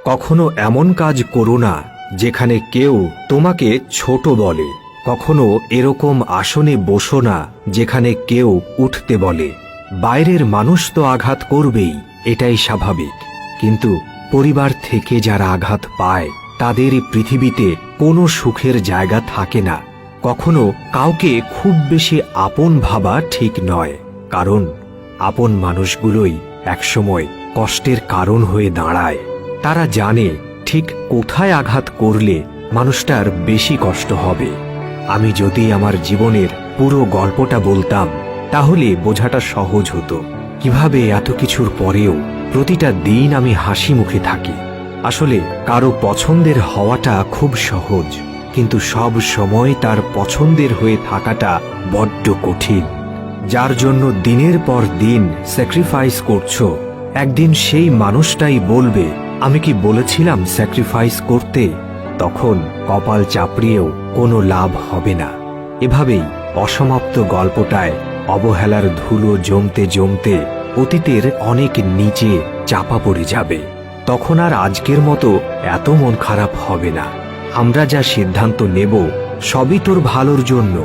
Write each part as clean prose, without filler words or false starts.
কখনো এমন কাজ করো না যেখানে কেউ তোমাকে ছোট বলে। কখনো এরকম আসনে বসো না যেখানে কেউ উঠতে বলে। বাইরের মানুষ তো আঘাত করবেই, এটাই স্বাভাবিক, কিন্তু পরিবার থেকে যারা আঘাত পায় তাদের পৃথিবীতে কোনো সুখের জায়গা থাকে না। কখনো কাউকে খুব বেশি আপন ভাবা ঠিক নয়, কারণ আপন মানুষগুলোই একসময় কষ্টের কারণ হয়ে দাঁড়ায়। তারা জানে ঠিক কোথায় আঘাত করলে মানুষটার বেশি কষ্ট হবে। আমি যদি আমার জীবনের পুরো গল্পটা বলতাম তাহলে বোঝাটা সহজ হতো, কিভাবে এত কিছুর পরেও প্রতিটা দিন আমি হাসি মুখে থাকি। আসলে কারো পছন্দের হওয়াটা খুব সহজ, কিন্তু সব সময় তার পছন্দের হয়ে থাকাটা বড্ড কঠিন। যার জন্য দিনের পর দিন স্যাক্রিফাইস করছো, একদিন সেই মানুষটাই বলবে, আমি কি বলেছিলাম স্যাক্রিফাইস করতে? তখন কপাল চাপড়িয়েও কোনো লাভ হবে না। এভাবেই অসমাপ্ত গল্পটায় অবহেলার ধুলো জমতে জমতে অতীতের অনেক নিচে চাপা পড়ে যাবে। তখন আর আজকের মতো এত মন খারাপ হবে না। আমরা যা সিদ্ধান্ত নেব সবই তোর ভালোর জন্য।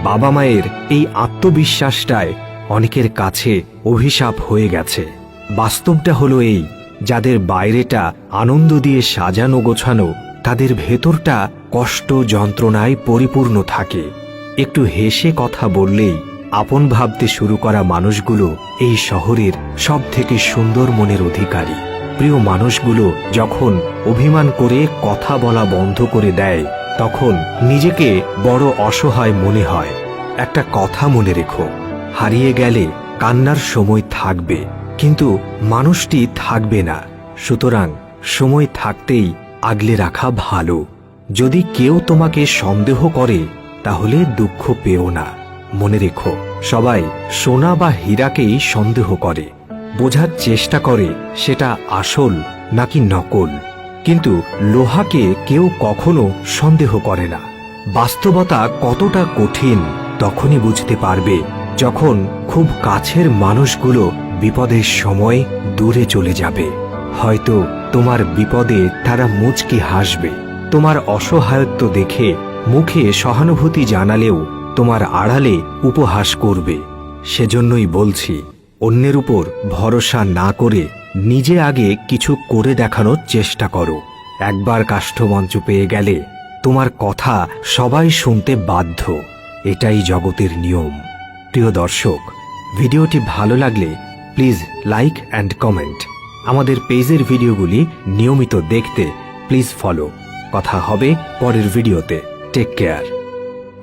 বাবা মায়ের এই আত্মবিশ্বাসটায় অনেকের কাছে অভিশাপ হয়ে গেছে। বাস্তবটা হলো এই, যাদের বাইরেটা আনন্দ দিয়ে সাজানো গোছানো, তাদের ভেতরটা কষ্ট যন্ত্রণায় পরিপূর্ণ থাকে। একটু হেসে কথা বললেই আপন ভাবতে শুরু করা মানুষগুলো এই শহরের সব থেকে সুন্দর মনের অধিকারী। প্রিয় মানুষগুলো যখন অভিমান করে কথা বলা বন্ধ করে দেয়, তখন নিজেকে বড় অসহায় মনে হয়। একটা কথা মনে রেখো, হারিয়ে গেলে কান্নার সময় থাকবে, কিন্তু মানুষটি থাকবে না। সুতরাং সময় থাকতেই আগলে রাখা ভালো। যদি কেউ তোমাকে সন্দেহ করে তাহলে দুঃখ পেও না। মনে রেখো, সবাই সোনা বা হীরাকেই সন্দেহ করে, বোঝার চেষ্টা করে সেটা আসল নাকি নকল, কিন্তু লোহাকে কেউ কখনো সন্দেহ করে না। বাস্তবতা কতটা কঠিন তখনই বুঝতে পারবে যখন খুব কাছের মানুষগুলো বিপদের সময় দূরে চলে যাবে। হয়তো তোমার বিপদে তারা মুচকি হাসবে, তোমার অসহায়ত্ব দেখে মুখে সহানুভূতি জানালেও তোমার আড়ালে উপহাস করবে। সেজন্যই বলছি, অন্যের উপর ভরসা না করে নিজে আগে কিছু করে দেখানোর চেষ্টা করো। একবার কাষ্ঠমঞ্চ পেয়ে গেলে তোমার কথা সবাই শুনতে বাধ্য, এটাই জগতের নিয়ম। প্রিয় দর্শক, ভিডিওটি ভালো লাগলে প্লিজ লাইক অ্যান্ড কমেন্ট। আমাদের পেজের ভিডিওগুলি নিয়মিত দেখতে প্লিজ ফলো। কথা হবে পরের ভিডিওতে। Take care.